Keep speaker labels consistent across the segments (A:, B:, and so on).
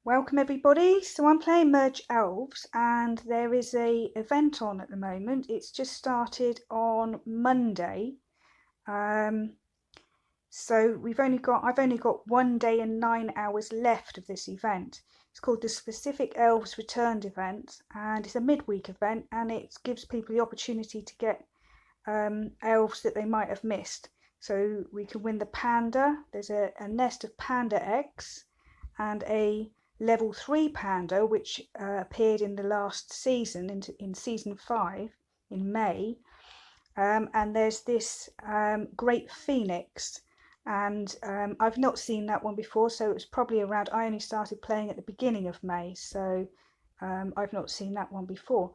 A: Welcome everybody. So I'm playing Merge Elves and there is a event on at the moment. It's just started on Monday. So I've only got 1 day and 9 hours left of this event. It's called the Specific Elves Return Event and it's a midweek event and it gives people the opportunity to get elves that they might have missed. So we can win the panda. There's a nest of panda eggs and a level 3 panda which appeared in the last season in season 5 in May, and there's this great phoenix, and I've not seen that one before, so it was probably around, I only started playing at the beginning of May, so I've not seen that one before.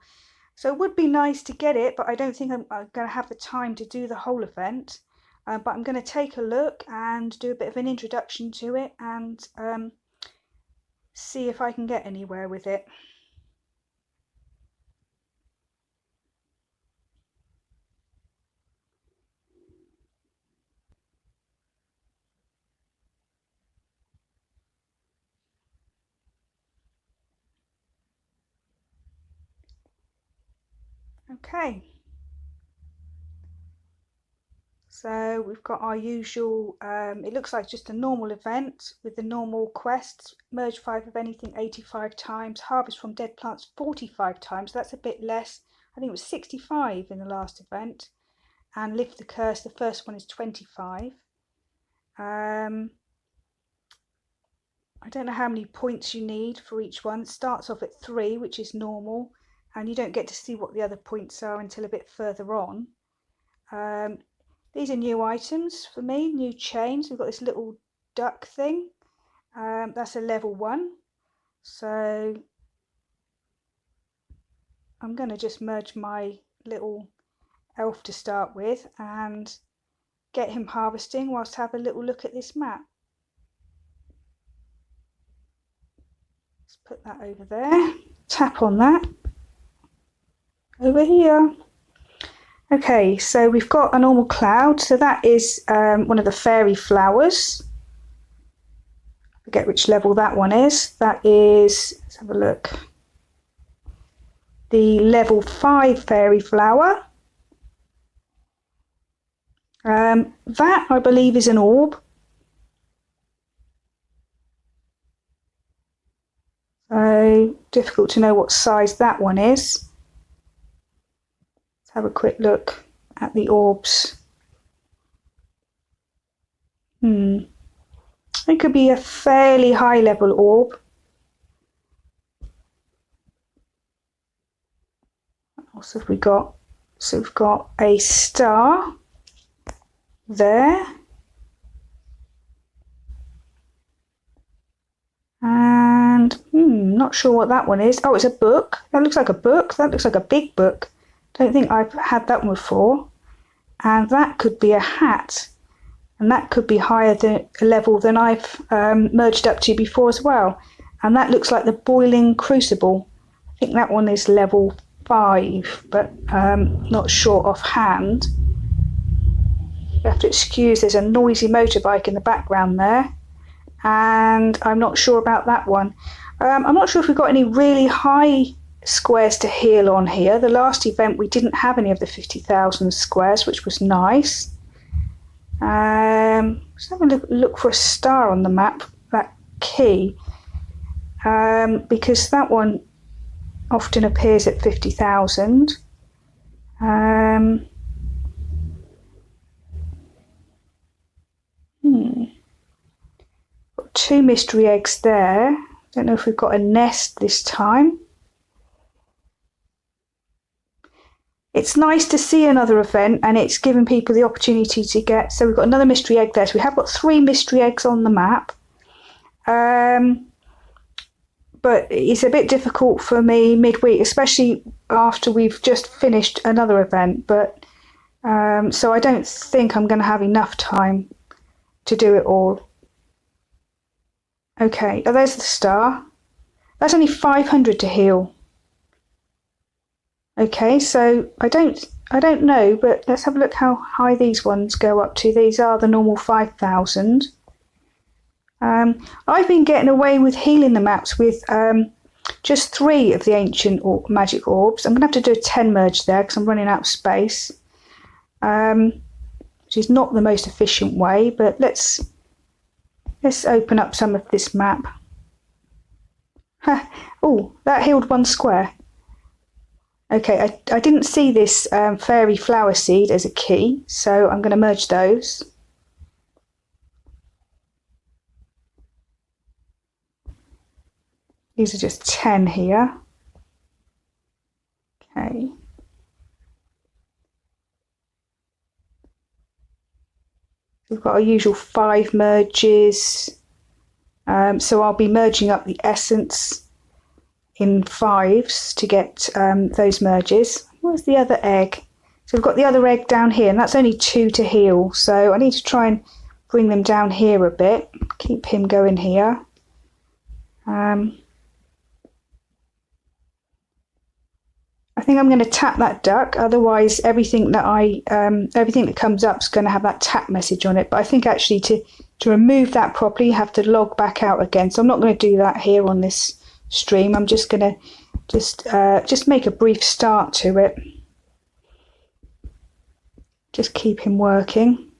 A: So it would be nice to get it, but I don't think I'm going to have the time to do the whole event, but I'm going to take a look and do a bit of an introduction to it and see if I can get anywhere with it. Okay, so we've got our usual, it looks like just a normal event with the normal quests. Merge 5 of anything 85 times, harvest from dead plants 45 times, that's a bit less. I think it was 65 in the last event, and lift the curse, the first one is 25. I don't know how many points you need for each one. It starts off at 3, which is normal, and you don't get to see what the other points are until a bit further on. These are new items for me, new chains. We've got this little duck thing. That's a level 1. So I'm going to just merge my little elf to start with and get him harvesting whilst I have a little look at this map. Let's put that over there. Tap on that. Over here. Okay, so we've got a normal cloud, so that is one of the fairy flowers. I forget which level that one is. That is, let's have a look, the level 5 fairy flower. That I believe is an orb. So difficult to know what size that one is. Have a quick look at the orbs. It could be a fairly high level orb. What else have we got? So we've got a star there. And not sure what that one is. Oh, it's a book. That looks like a book. That looks like a big book. Don't think I've had that one before. And that could be a hat, and that could be higher than a level than I've merged up to before as well. And that looks like the boiling crucible. I think that one is level 5, but not sure offhand. You have to excuse, there's a noisy motorbike in the background there, and I'm not sure about that one. I'm not sure if we've got any really high squares to heal on here. The last event we didn't have any of the 50,000 squares, which was nice. Let's have a look for a star on the map, that key, because that one often appears at 50,000. Got 2 mystery eggs there. Don't know if we've got a nest this time. It's nice to see another event, and it's giving people the opportunity to get, so we've got another mystery egg there, so we have got 3 mystery eggs on the map, but it's a bit difficult for me midweek, especially after we've just finished another event, but so I don't think I'm going to have enough time to do it all. Okay, oh, there's the star. That's only 500 to heal. Okay, so I don't know, but let's have a look how high these ones go up to. These are the normal 5,000. I've been getting away with healing the maps with just 3 of the ancient magic orbs. I'm going to have to do a 10 merge there because I'm running out of space, which is not the most efficient way, but let's open up some of this map. Oh, that healed 1 square. Okay, I didn't see this fairy flower seed as a key, so I'm going to merge those. These are just 10 here. Okay. We've got our usual 5 merges. So I'll be merging up the essence in 5s to get those merges. Where's the other egg? So we've got the other egg down here, and that's only 2 to heal. So I need to try and bring them down here a bit. Keep him going here. I think I'm going to tap that duck. Otherwise, everything that comes up is going to have that tap message on it. But I think actually to remove that properly, you have to log back out again. So I'm not going to do that here on this stream. I'm just going to just make a brief start to it. Just keep him working.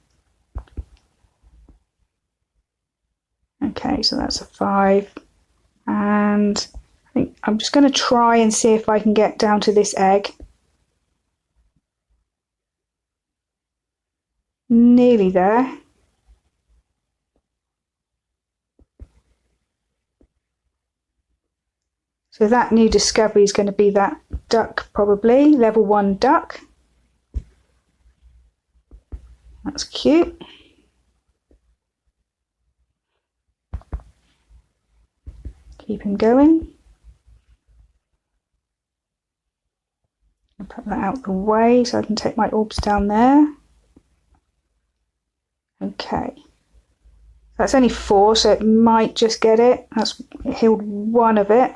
A: Okay, so that's a 5. And I think I'm just going to try and see if I can get down to this egg. Nearly there. So that new discovery is going to be that duck, probably. Level 1 duck. That's cute. Keep him going. I'll put that out the way so I can take my orbs down there. Okay. That's only 4, so it might just get it. That's healed 1 of it.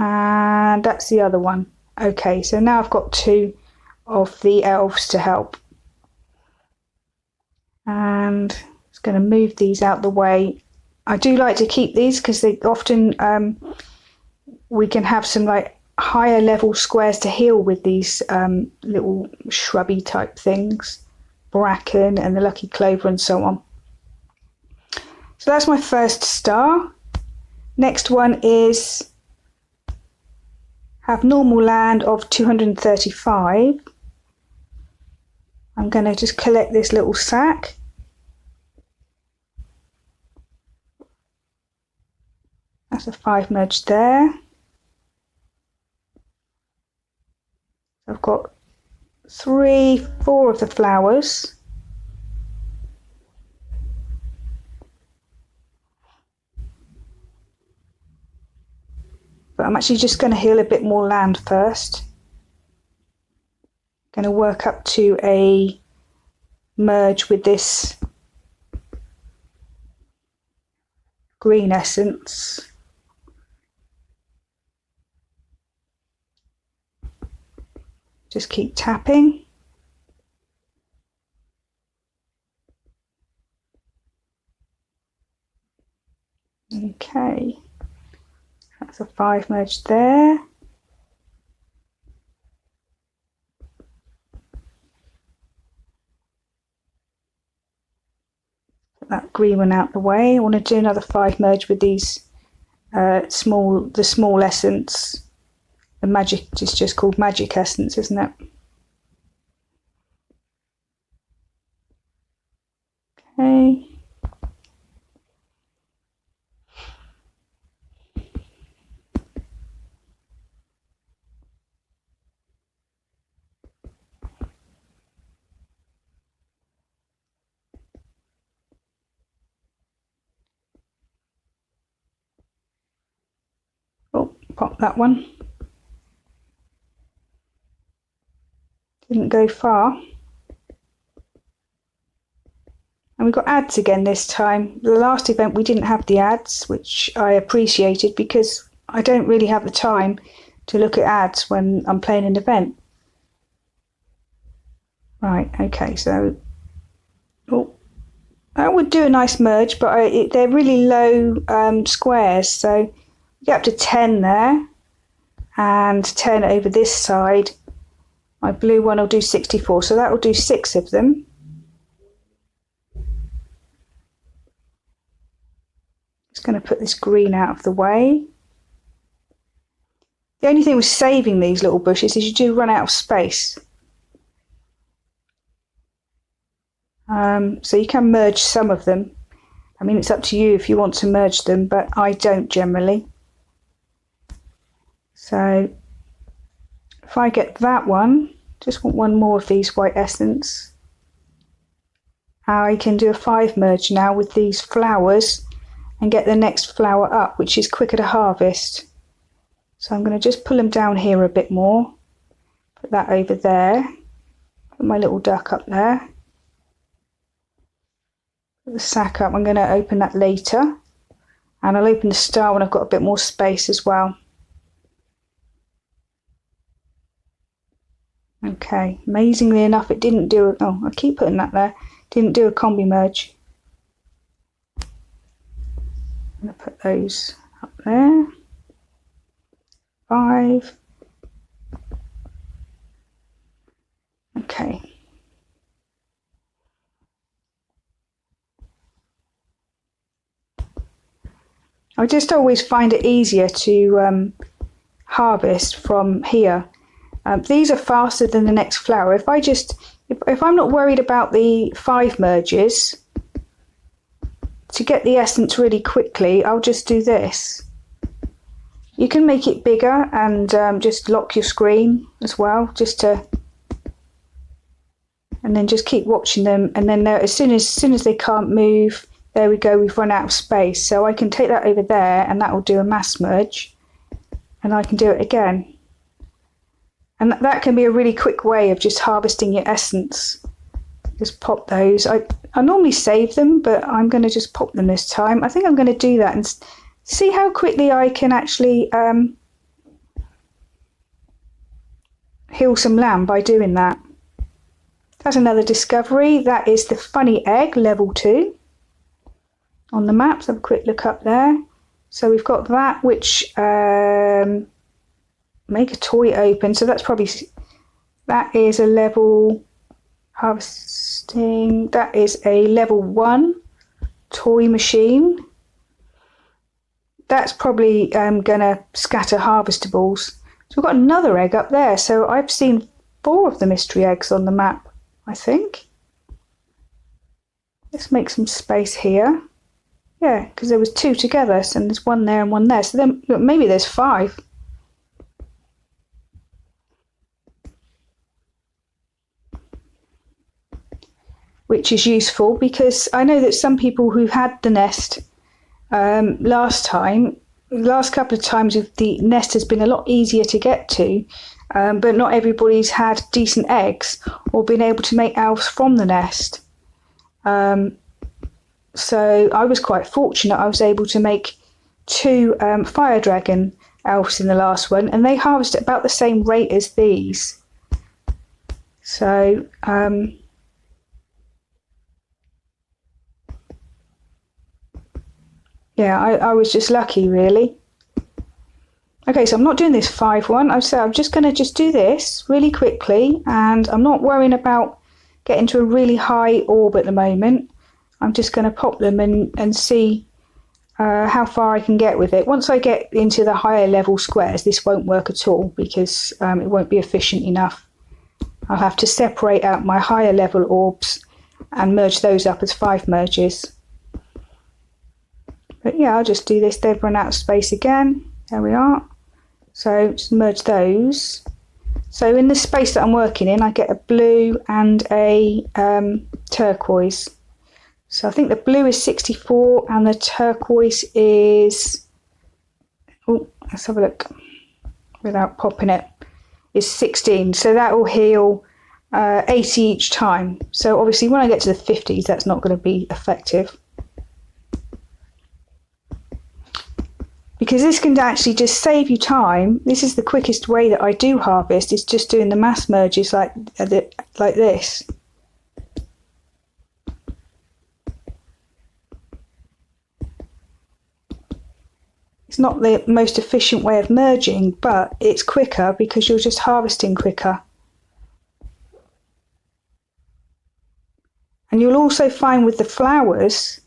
A: And that's the other one. Okay, so now I've got 2 of the elves to help. And I'm just going to move these out the way. I do like to keep these because they often we can have some like higher level squares to heal with these little shrubby type things, bracken and the lucky clover and so on. So that's my first star. Next one is have normal land of 235. I'm going to just collect this little sack. That's a 5 merge there. I've got 3, 4 of the flowers. But I'm actually just going to heal a bit more land first. Going to work up to a merge with this green essence. Just keep tapping. Okay, that's a 5 merge there. Put that green one out the way. I want to do another 5 merge with these the small essence. The magic is just called magic essence, isn't it? Okay. Oh, pop that one. Didn't go far. And we got ads again this time. The last event we didn't have the ads, which I appreciated because I don't really have the time to look at ads when I'm playing an event. Right, okay, so That would do a nice merge, but they're really low squares, so get up to 10 there, and 10 over this side. My blue one will do 64, so that will do 6 of them. Just going to put this green out of the way. The only thing with saving these little bushes is you do run out of space. So you can merge some of them. I mean, it's up to you if you want to merge them, but I don't generally. So if I get that one, just want one more of these white essence. I can do a 5 merge now with these flowers and get the next flower up, which is quicker to harvest. So I'm going to just pull them down here a bit more. Put that over there. Put my little duck up there. Put the sack up. I'm going to open that later. And I'll open the star when I've got a bit more space as well. Okay, amazingly enough, it didn't do oh, I keep putting that there. Didn't do a combi merge. I'm going to put those up there. 5. Okay. I just always find it easier to harvest from here. These are faster than the next flower. If I'm not worried about the 5 merges, to get the essence really quickly, I'll just do this. You can make it bigger and just lock your screen as well, and then just keep watching them. And then as soon as they can't move, there we go, we've run out of space. So I can take that over there, and that will do a mass merge, and I can do it again. And that can be a really quick way of just harvesting your essence. Just pop those. I normally save them, but I'm going to just pop them this time. I think I'm going to do that and see how quickly I can actually heal some lamb by doing that. That's another discovery. That is the funny egg, level 2 on the map. So have a quick look up there. So we've got that, which make a toy open. So that is a level harvesting. That is a level 1 toy machine. That's probably going to scatter harvestables. So we've got another egg up there. So I've seen 4 of the mystery eggs on the map, I think. Let's make some space here. Yeah, because there was 2 together, so there's 1 there and 1 there. So then maybe there's 5. Which is useful because I know that some people who had the nest last couple of times, the nest has been a lot easier to get to, but not everybody's had decent eggs or been able to make elves from the nest. So I was quite fortunate. I was able to make 2 fire dragon elves in the last one, and they harvest at about the same rate as these. So yeah, I was just lucky, really. Okay, so I'm not doing this 5 one. I'm just going to do this really quickly, and I'm not worrying about getting to a really high orb at the moment. I'm just going to pop them and see how far I can get with it. Once I get into the higher level squares, this won't work at all because it won't be efficient enough. I'll have to separate out my higher level orbs and merge those up as 5 merges. But yeah, I'll just do this. They've run out of space again. There we are. So just merge those. So in the space that I'm working in, I get a blue and a turquoise. So I think the blue is 64 and the turquoise is, oh, let's have a look without popping it, is 16. So that will heal 80 each time. So obviously when I get to the 50s, that's not going to be effective. Because this can actually just save you time. This is the quickest way that I do harvest, is just doing the mass merges like this. It's not the most efficient way of merging, but it's quicker because you're just harvesting quicker. And you'll also find with the flowers,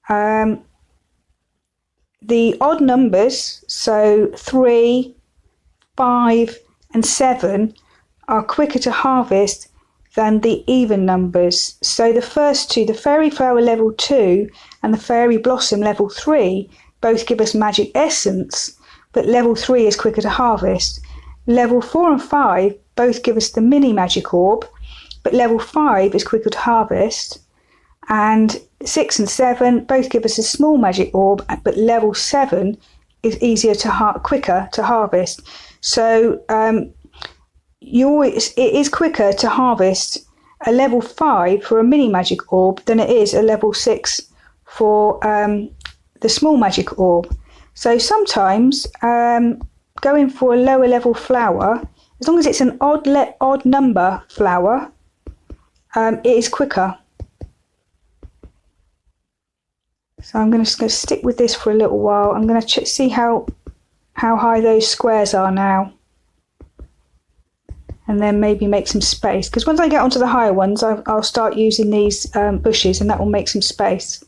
A: the odd numbers, so 3, 5 and 7 are quicker to harvest than the even numbers. So the first two, the fairy flower level 2 and the fairy blossom level 3, both give us magic essence, but level 3 is quicker to harvest. Level 4 and 5 both give us the mini magic orb, but level 5 is quicker to harvest. And 6 and 7 both give us a small magic orb, but level 7 is quicker to harvest. So it is quicker to harvest a level 5 for a mini magic orb than it is a level 6 for the small magic orb. So sometimes going for a lower level flower, as long as it's an odd number flower, it is quicker. So I'm just going to stick with this for a little while. I'm going to see how high those squares are now, and then maybe make some space, because once I get onto the higher ones I'll start using these bushes, and that will make some space.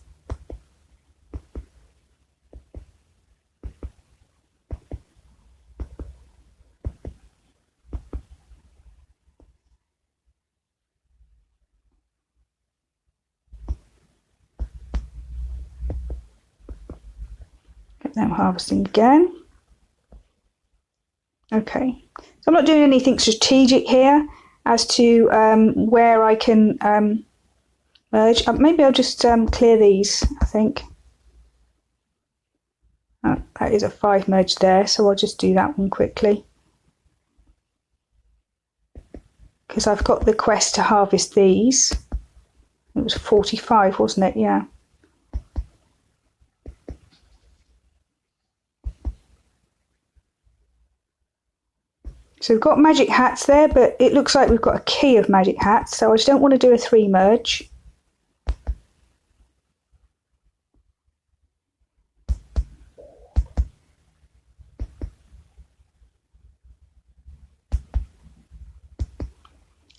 A: Get them harvesting again. Okay, so I'm not doing anything strategic here as to where I can merge. Maybe I'll just clear these, I think. That is a 5 merge there, so I'll just do that one quickly, because I've got the quest to harvest these. It was 45, wasn't it? Yeah. So we've got magic hats there, but it looks like we've got a key of magic hats, so I just don't want to do a 3 merge.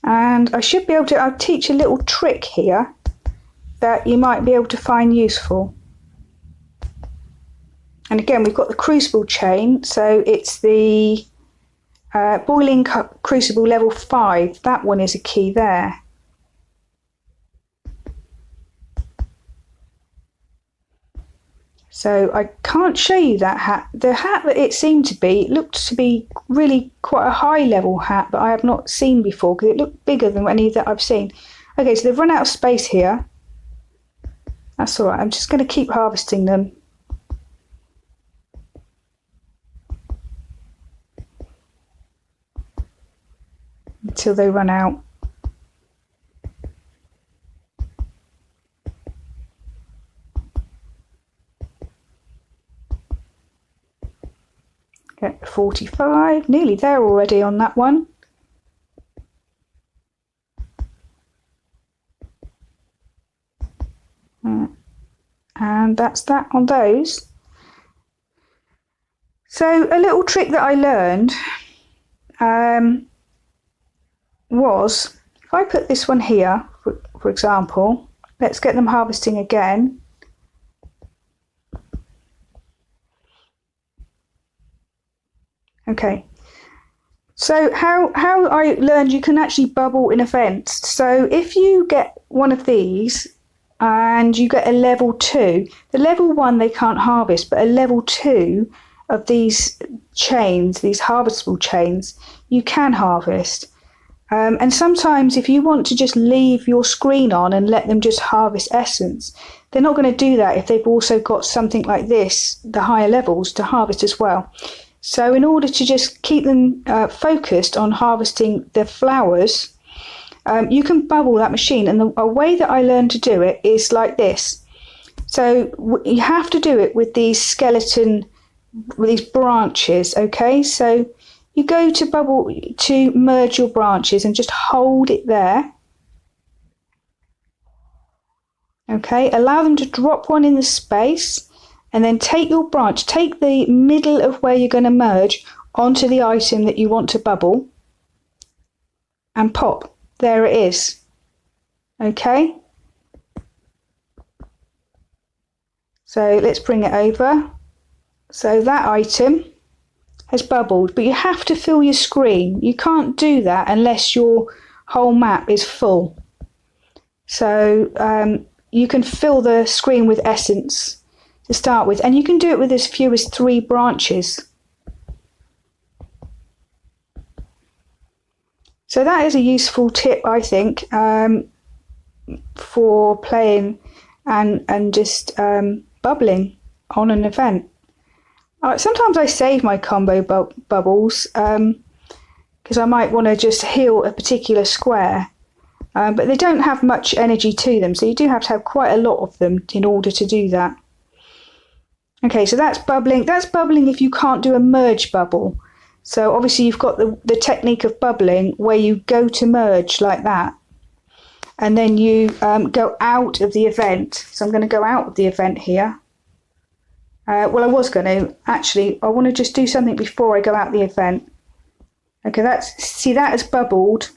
A: And I should be able to, I'll teach a little trick here that you might be able to find useful. And again, we've got the crucible chain, so it's the boiling crucible level 5, that one is a key there. So I can't show you that hat. The hat that it seemed to be, it looked to be really quite a high level hat that I have not seen before, because it looked bigger than any that I've seen. Okay, so they've run out of space here. That's all right, I'm just going to keep harvesting them. Until they run out. Get 45, nearly there already on that one. And that's that on those. So a little trick that I learned was, if I put this one here, for example, let's get them harvesting again. Okay, so how I learned you can actually bubble in events. So if you get one of these and you get a level 2, the level 1 they can't harvest, but a level 2 of these chains, these harvestable chains, you can harvest. And sometimes if you want to just leave your screen on and let them just harvest essence, they're not going to do that if they've also got something like this, the higher levels, to harvest as well. So in order to just keep them focused on harvesting the flowers, you can bubble that machine. And a way that I learned to do it is like this. So you have to do it with these skeleton, with these branches, okay? So you go to bubble to merge your branches and just hold it there. Okay, allow them to drop one in the space, and then take your branch, take the middle of where you're going to merge onto the item that you want to bubble, and pop. There it is. Okay. So let's bring it over. So that item has bubbled, but you have to fill your screen. You can't do that unless your whole map is full. So you can fill the screen with essence to start with, and you can do it with as few as 3 branches. So that is a useful tip, I think, for playing and just bubbling on an event. Sometimes I save my combo bubbles because I might want to just heal a particular square, but they don't have much energy to them, so you do have to have quite a lot of them in order to do that. Okay, so that's bubbling. That's bubbling if you can't do a merge bubble. So obviously you've got the technique of bubbling where you go to merge like that, and then you go out of the event. So I'm going to go out of the event here. Well, I was going to. Actually, I want to just do something before I go out the event. Okay, see, that has bubbled.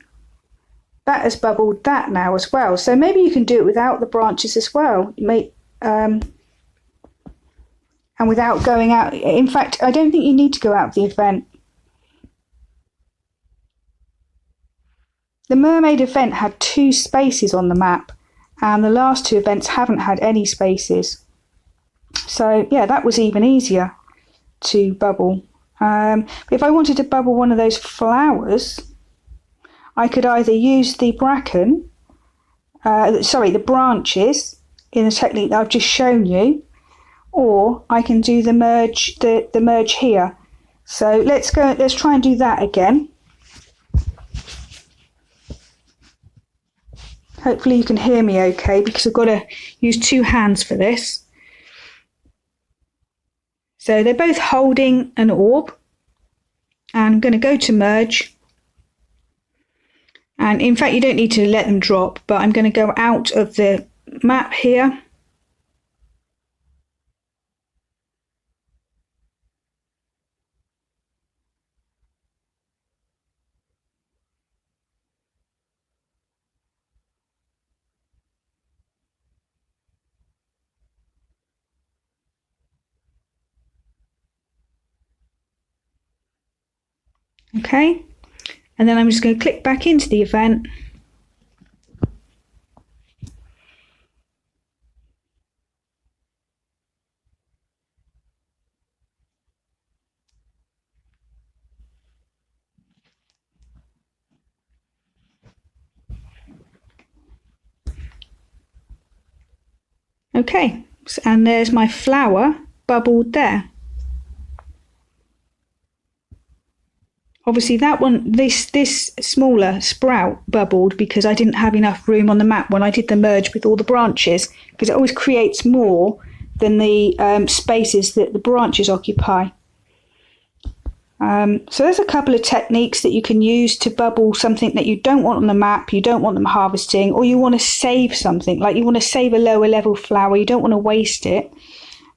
A: That has bubbled that now as well. So maybe you can do it without the branches as well. And without going out. In fact, I don't think you need to go out of the event. The Mermaid event had 2 spaces on the map, and the last 2 events haven't had any spaces. So yeah, that was even easier to bubble. If I wanted to bubble one of those flowers, I could either use the bracken, the branches in the technique that I've just shown you, or I can do the merge here. So let's try and do that again. Hopefully you can hear me okay, because I've got to use 2 hands for this. So they're both holding an orb, and I'm going to go to merge. And in fact, you don't need to let them drop, but I'm going to go out of the map here. Okay, and then I'm just going to click back into the event. Okay, and there's my flower bubbled there. Obviously that one, this smaller sprout bubbled because I didn't have enough room on the map when I did the merge with all the branches, because it always creates more than the spaces that the branches occupy. So there's a couple of techniques that you can use to bubble something that you don't want on the map, you don't want them harvesting, or you want to save something, like you want to save a lower level flower, you don't want to waste it.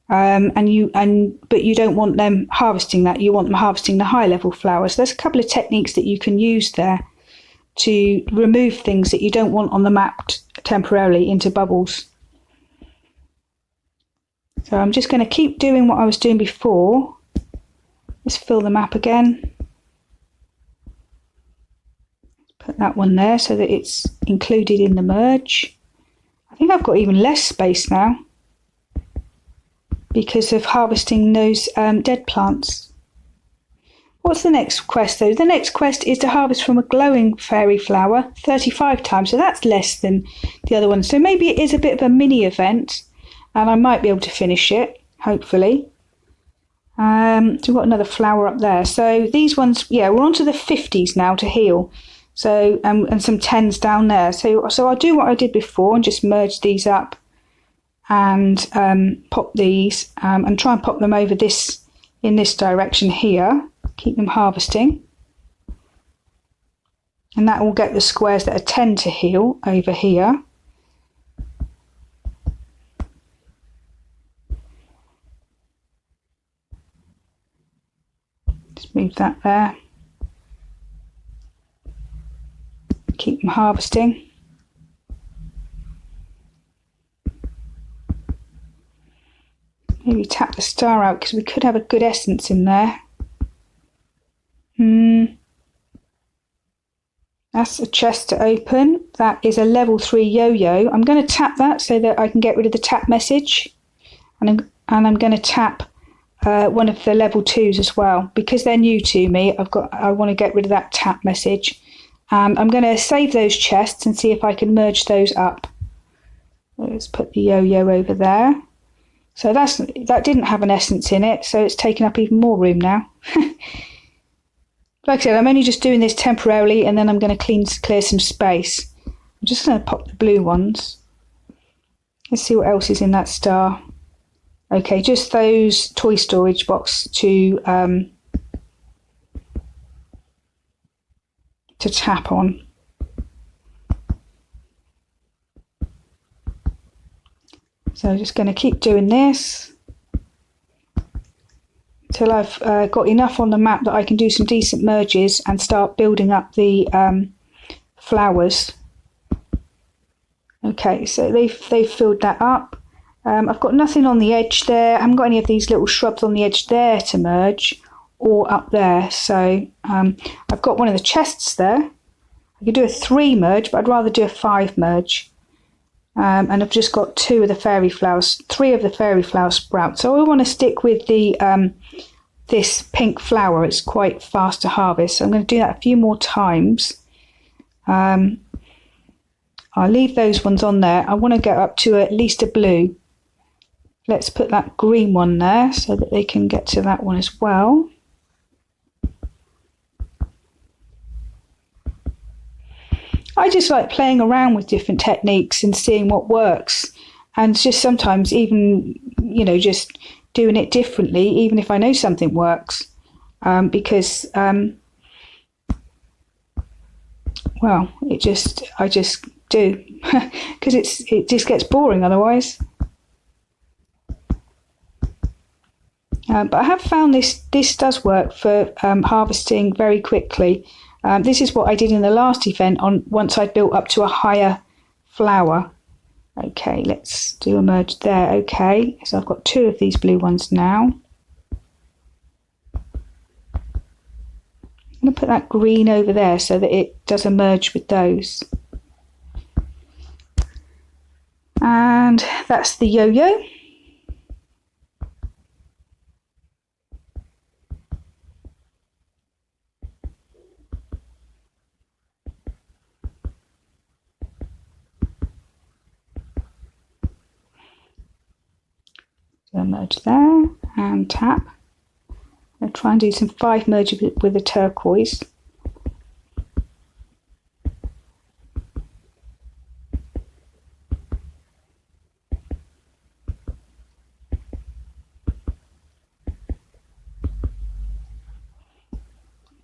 A: But you don't want them harvesting that, you want them harvesting the high level flowers. There's a couple of techniques that you can use there to remove things that you don't want on the map temporarily into bubbles. So I'm just going to keep doing what I was doing before. Let's fill the map again. Put that one there so that it's included in the merge. I think I've got even less space now, because of harvesting those dead plants. What's the next quest though? The next quest is to harvest from a glowing fairy flower 35 times, so that's less than the other one. So maybe it is a bit of a mini event, and I might be able to finish it, hopefully. So we've got another flower up there. So these ones, yeah, we're on to the 50s now to heal. So and some 10s down there. So I'll do what I did before and just merge these up and pop these and try and pop them over this in this direction here. Keep them harvesting, and that will get the squares that are 10 to heal over here. Move that there. Keep them harvesting. Maybe tap the star out because we could have a good essence in there. That's a chest to open. That is a level 3 yo-yo. I'm going to tap that so that I can get rid of the tap message. And I'm going to tap one of the level 2s as well. Because they're new to me, I want to get rid of that tap message. And I'm going to save those chests and see if I can merge those up. Let's put the yo-yo over there. So that didn't have an essence in it, so it's taken up even more room now. Like I said, I'm only just doing this temporarily, and then I'm going to clear some space. I'm just going to pop the blue ones. Let's see what else is in that star. Okay, just those toy storage box to tap on. So I'm just going to keep doing this until I've got enough on the map that I can do some decent merges and start building up the flowers. Okay, so they've filled that up. I've got nothing on the edge there. I haven't got any of these little shrubs on the edge there to merge, or up there. So I've got one of the chests there. I could do a 3 merge, but I'd rather do a 5 merge. And I've just got 2 of the fairy flowers, 3 of the fairy flower sprouts. So I want to stick with the this pink flower. It's quite fast to harvest. So I'm going to do that a few more times. I'll leave those ones on there. I want to get up to at least a blue. Let's put that green one there so that they can get to that one as well. I just like playing around with different techniques and seeing what works, and just sometimes even, just doing it differently, even if I know something works, because well, I just do because it just gets boring otherwise. But I have found this does work for harvesting very quickly. This is what I did in the last event once I'd built up to a higher flower. Okay, let's do a merge there. Okay, so I've got 2 of these blue ones now. I'm going to put that green over there so that it does a merge with those. And that's the yo-yo. So merge there and tap. I'll try and do some 5 merge with the turquoise.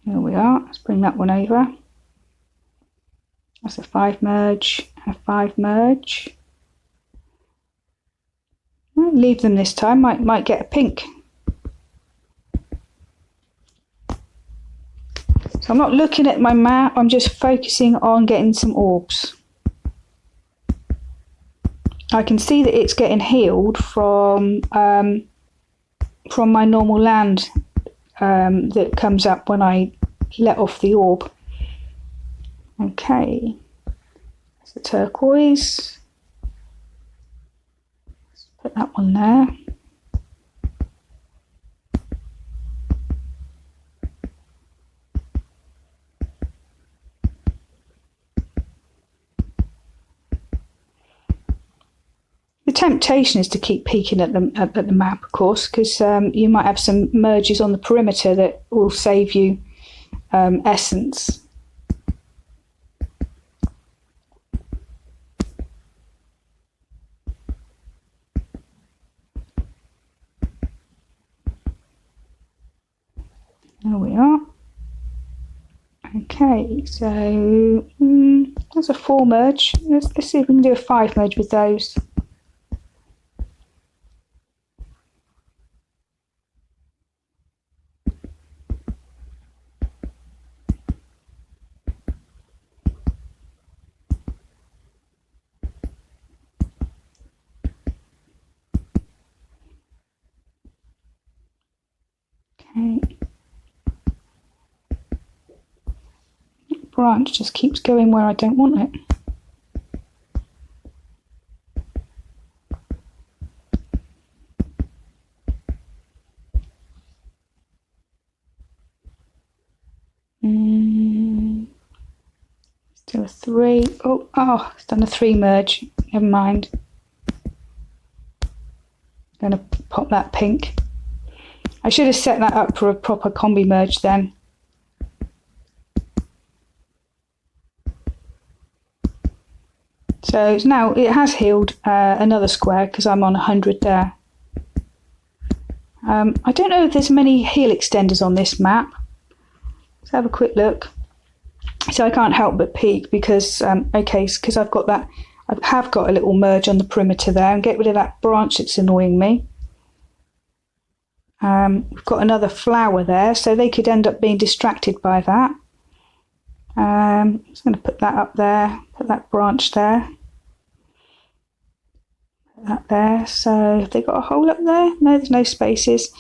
A: There we are. Let's bring that one over. That's a 5 merge and a 5 merge. I'll leave them this time. Might get a pink. So I'm not looking at my map. I'm just focusing on getting some orbs. I can see that it's getting healed from my normal land that comes up when I let off the orb. Okay, that's the turquoise. Let's put that one there. The temptation is to keep peeking at the map, of course, because you might have some merges on the perimeter that will save you essence. There we are. Okay, so that's a 4 merge. Let's see if we can do a 5 merge with those. Okay. Branch just keeps going where I don't want it. Still a 3. Oh, it's done a 3 merge. Never mind. I'm going to pop that pink. I should have set that up for a proper combi merge then. So now it has healed another square because I'm on 100 there. I don't know if there's many heal extenders on this map. Let's have a quick look. So I can't help but peek because, because I've got that, I have got a little merge on the perimeter there, and get rid of that branch that's annoying me. We've got another flower there, so they could end up being distracted by that. I'm just going to put that up there, put that branch there. Put that there. So have they got a hole up there? No, there's no spaces.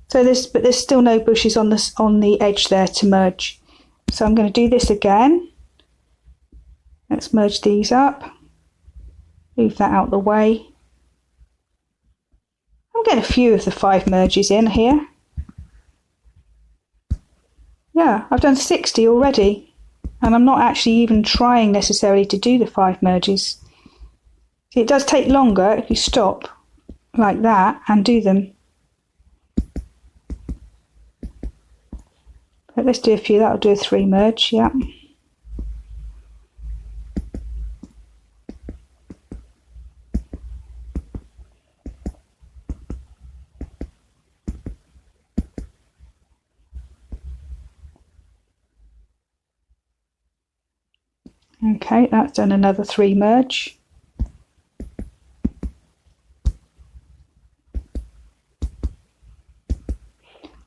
A: So but there's still no bushes on the edge there to merge. So I'm going to do this again. Let's merge these up. Move that out the way. I'm getting a few of the 5 merges in here. Yeah, I've done 60 already. And I'm not actually even trying necessarily to do the 5 merges. See, it does take longer if you stop like that and do them. But let's do a few. That'll do a 3 merge, yeah. Okay, that's done another 3 merge.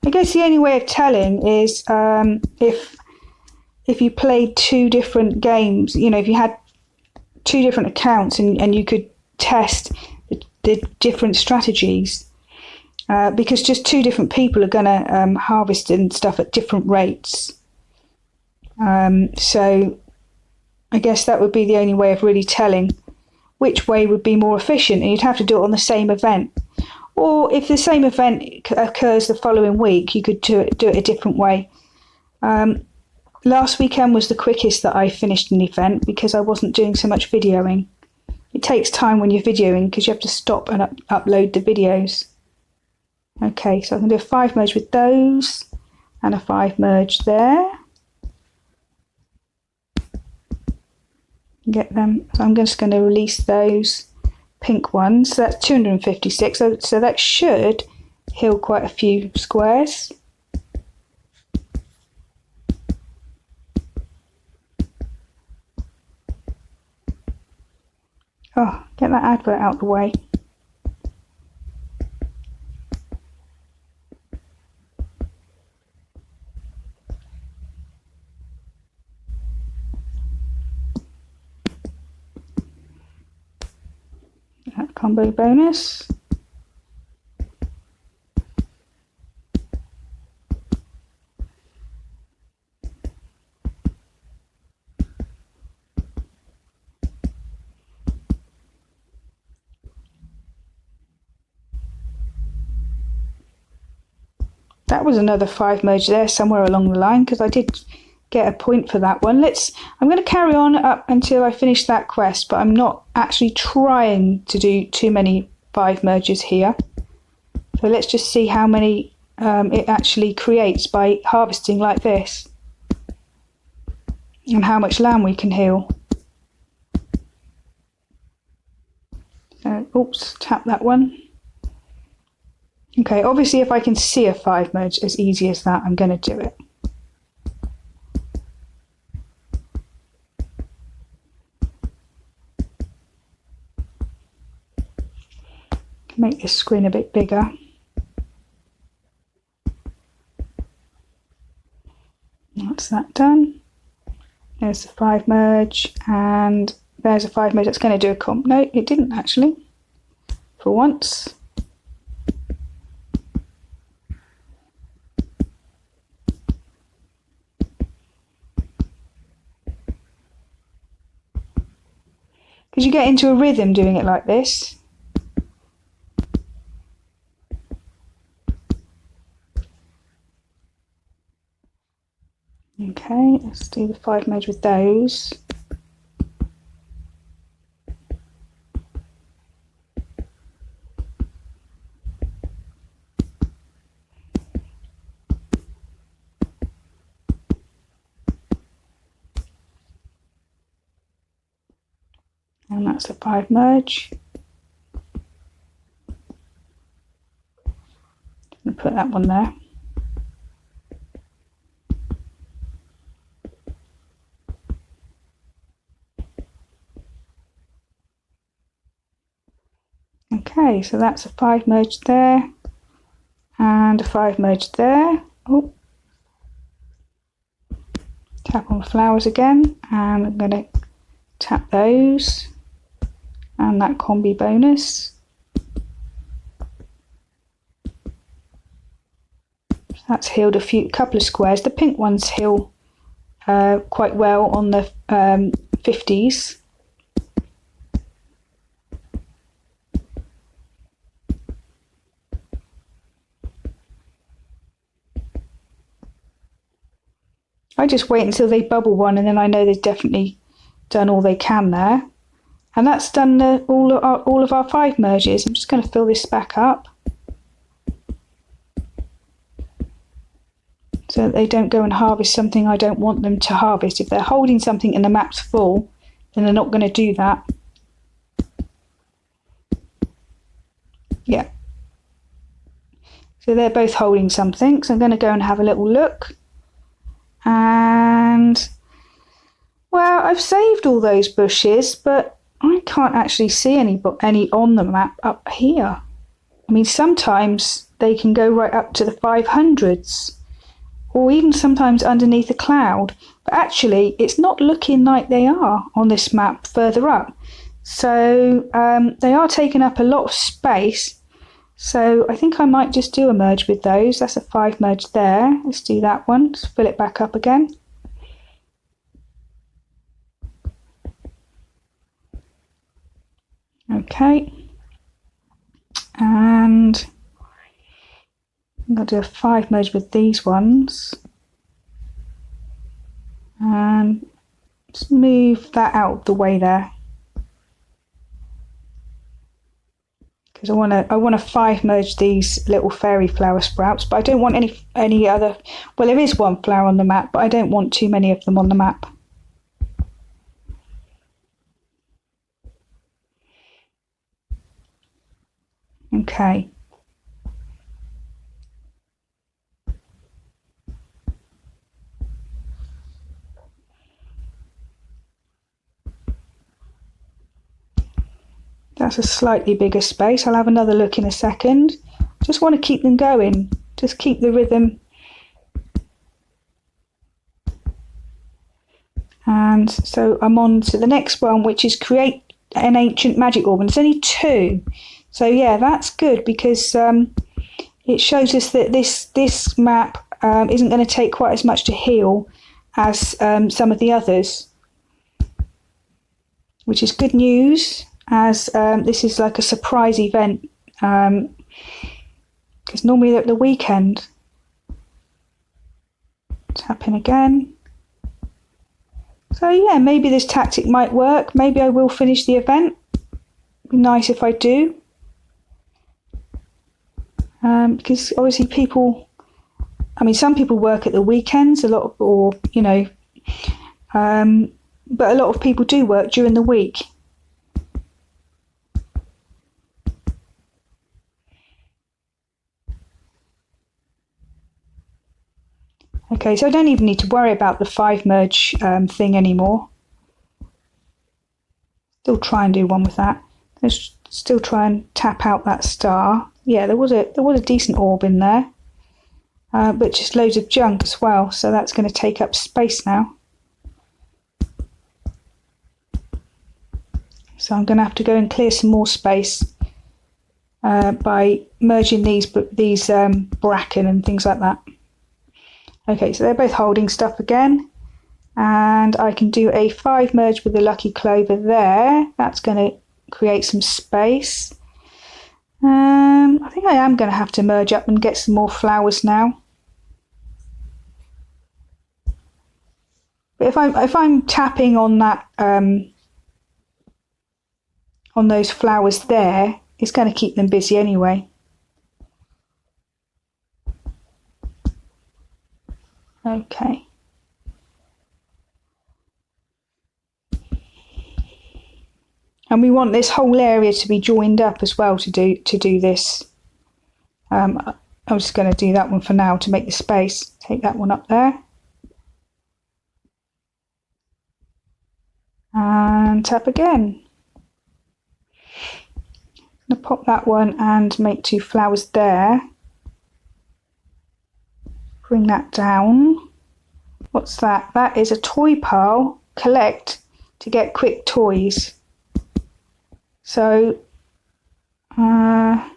A: I guess the only way of telling is if you played 2 different games, you know, if you had 2 different accounts and you could test the different strategies, because just 2 different people are going to harvest and stuff at different rates. So I guess that would be the only way of really telling which way would be more efficient, and you'd have to do it on the same event. Or if the same event occurs the following week, you could do it a different way. Last weekend was the quickest that I finished an event because I wasn't doing so much videoing. It takes time when you're videoing because you have to stop and upload the videos. Okay, so I can do a 5 merge with those and a 5 merge there. Get them. So I'm just going to release those pink ones. So that's 256. So that should heal quite a few squares. Oh, get that advert out the way. That combo bonus. That was another 5 merge there somewhere along the line because I did get a point for that one. I'm going to carry on up until I finish that quest, but I'm not actually trying to do too many 5 merges here. So let's just see how many it actually creates by harvesting like this, and how much land we can heal. So, oops, tap that one. Okay, obviously if I can see a 5 merge as easy as that, I'm going to do it. Make this screen a bit bigger. That's that done. There's the 5 merge, and there's a 5 merge. That's going to do a comp. No, it didn't actually, for once. because you get into a rhythm doing it like this. Okay, let's do the 5 merge with those. And that's the 5 merge. I'm going to put that one there. Okay, so that's a 5 merge there and a 5 merge there. Oh. Tap on the flowers again, and I'm going to tap those and that combi bonus. So that's healed a couple of squares. The pink ones heal quite well on the 50s. I just wait until they bubble one, and then I know they've definitely done all they can there. And that's done all of our 5 merges. I'm just going to fill this back up so that they don't go and harvest something I don't want them to harvest. If they're holding something and the map's full, then they're not going to do that. Yeah. So they're both holding something. So I'm going to go and have a little look. And, well, I've saved all those bushes, but I can't actually see any on the map up here. I mean, sometimes they can go right up to the 500s, or even sometimes underneath a cloud. But actually, it's not looking like they are on this map further up. So they are taking up a lot of space. So I think I might just do a merge with those. That's a 5 merge there. Let's do that one. Just fill it back up again. Okay. And I'm going to do a 5 merge with these ones. And just move that out of the way there. Because I want to 5 merge these little fairy flower sprouts, but I don't want any other. Well, there is one flower on the map, but I don't want too many of them on the map. Okay. That's a slightly bigger space. I'll have another look in a second. Just want to keep them going. Just keep the rhythm. And so I'm on to the next one, which is create an ancient magic orb. And it's only 2. So yeah, that's good because it shows us that this map isn't going to take quite as much to heal as some of the others, which is good news, as this is like a surprise event, because normally at the weekend. Tap in again. So yeah, maybe this tactic might work. Maybe I will finish the event. It'd be nice if I do, because obviously people, I mean, some people work at the weekends a lot, or you know, but a lot of people do work during the week. Okay, so I don't even need to worry about the 5 merge thing anymore. Still try and do one with that. Let's still try and tap out that star. Yeah, there was a decent orb in there, but just loads of junk as well. So that's going to take up space now. So I'm going to have to go and clear some more space by merging these bracken and things like that. Okay, so they're both holding stuff again. And I can do a 5 merge with the lucky clover there. That's going to create some space. I think I am going to have to merge up and get some more flowers now. But if I'm tapping on that on those flowers there, it's going to keep them busy anyway. Okay. And we want this whole area to be joined up as well to do this. I'm just going to do that one for now to make the space. Take that one up there. And tap again. I'm going to pop that one and make 2 flowers there. Bring that down. What's that? That is a toy pile. Collect to get quick toys. So, doesn't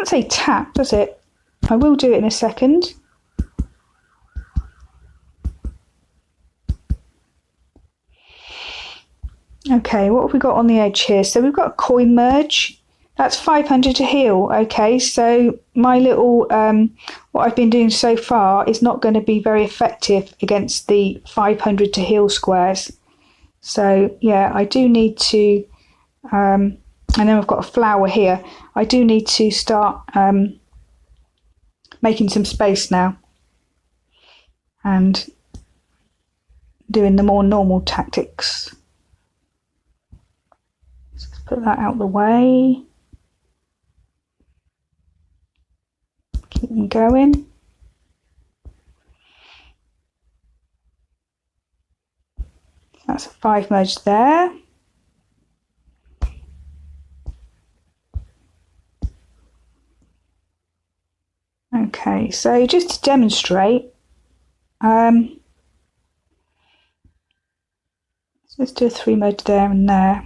A: say tap, does it? I will do it in a second. Okay, what have we got on the edge here? So we've got a coin merge. That's 500 to heal. Okay, so my little, what I've been doing so far is not going to be very effective against the 500 to heal squares. So yeah, I do need to, and then I've got a flower here. I do need to start making some space now and doing the more normal tactics. Let's put that out of the way. Keep them going. That's a 5 merge there. Okay, so just to demonstrate, let's do a 3 merge there and there.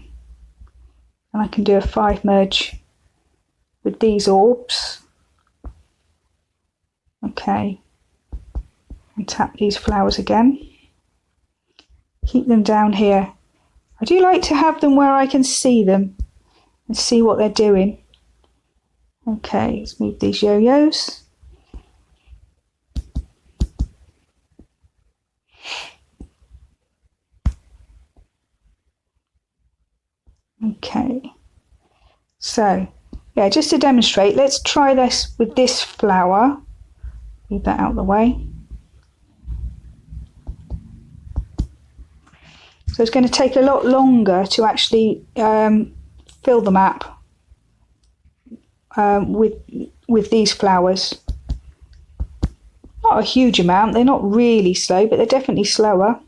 A: And I can do a 5 merge with these orbs. Okay, and tap these flowers again. Keep them down here. I do like to have them where I can see them and see what they're doing. Okay, let's move these yo-yos. Okay, so yeah, just to demonstrate, let's try this with this flower. Leave that out of the way. So it's going to take a lot longer to actually fill the map with these flowers. Not a huge amount, they're not really slow, but they're definitely slower.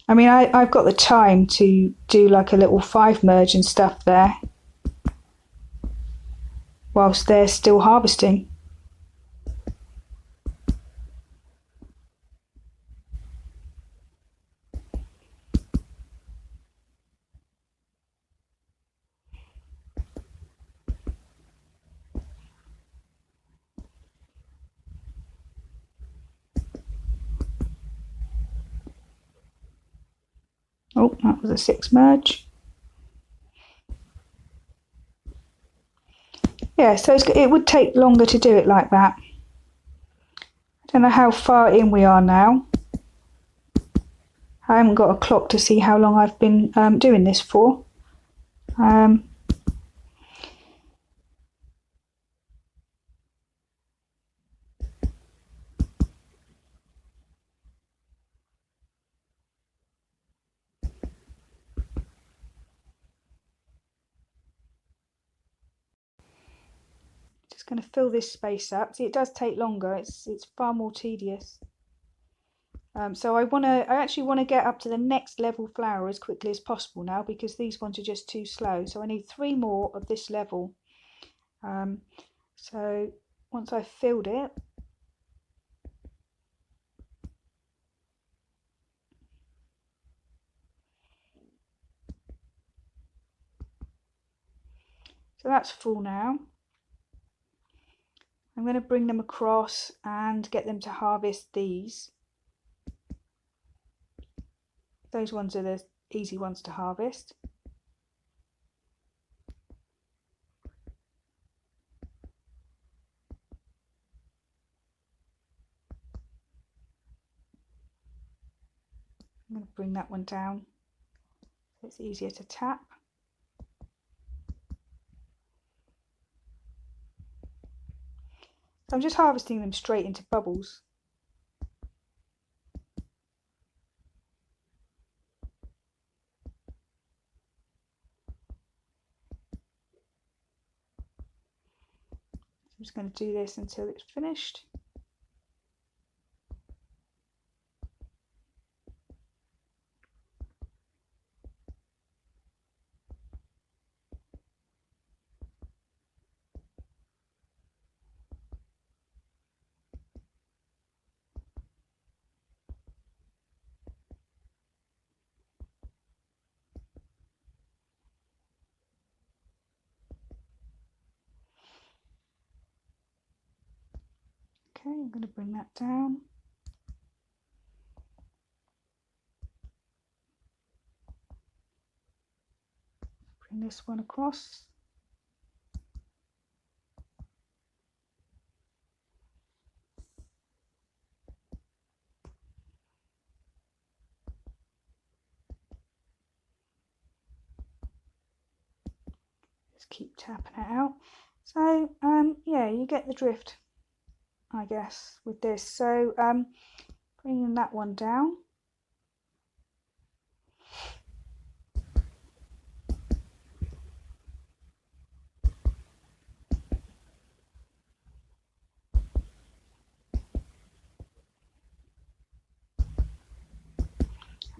A: I mean, I've got the time to do like a little 5 merge and stuff there whilst they're still harvesting. Oh, that was a 6 merge. Yeah, so it would take longer to do it like that. I don't know how far in we are now. I haven't got a clock to see how long I've been doing this for. Just going to fill this space up. See, it does take longer. It's far more tedious. So I actually want to get up to the next level flower as quickly as possible now, because these ones are just too slow. So I need 3 more of this level. So once I've filled it, So that's full now. I'm going to bring them across and get them to harvest these. Those ones are the easy ones to harvest. I'm going to bring that one down so it's easier to tap. So I'm just harvesting them straight into bubbles. I'm just going to do this until it's finished. Okay, I'm going to bring that down. Bring this one across. Just keep tapping it out. So yeah, you get the drift, I guess, with this. So bringing that one down.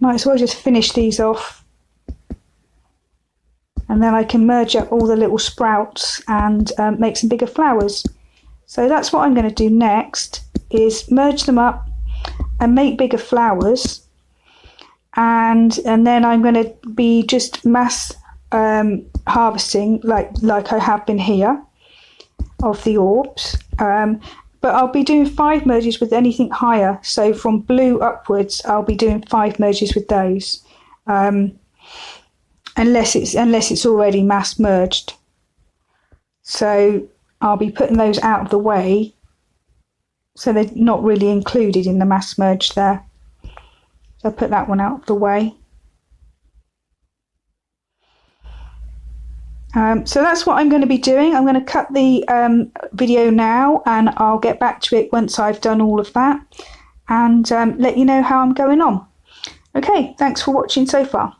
A: Might as well just finish these off, and then I can merge up all the little sprouts and make some bigger flowers. So that's what I'm going to do next, is merge them up and make bigger flowers, and then I'm going to be just mass harvesting like I have been here of the orbs. But I'll be doing 5 merges with anything higher. So from blue upwards, I'll be doing 5 merges with those, unless it's already mass merged. So I'll be putting those out of the way, so they're not really included in the mass merge there. So I'll put that one out of the way. So that's what I'm going to be doing. I'm going to cut the video now, and I'll get back to it once I've done all of that, and let you know how I'm going on. Okay, thanks for watching so far.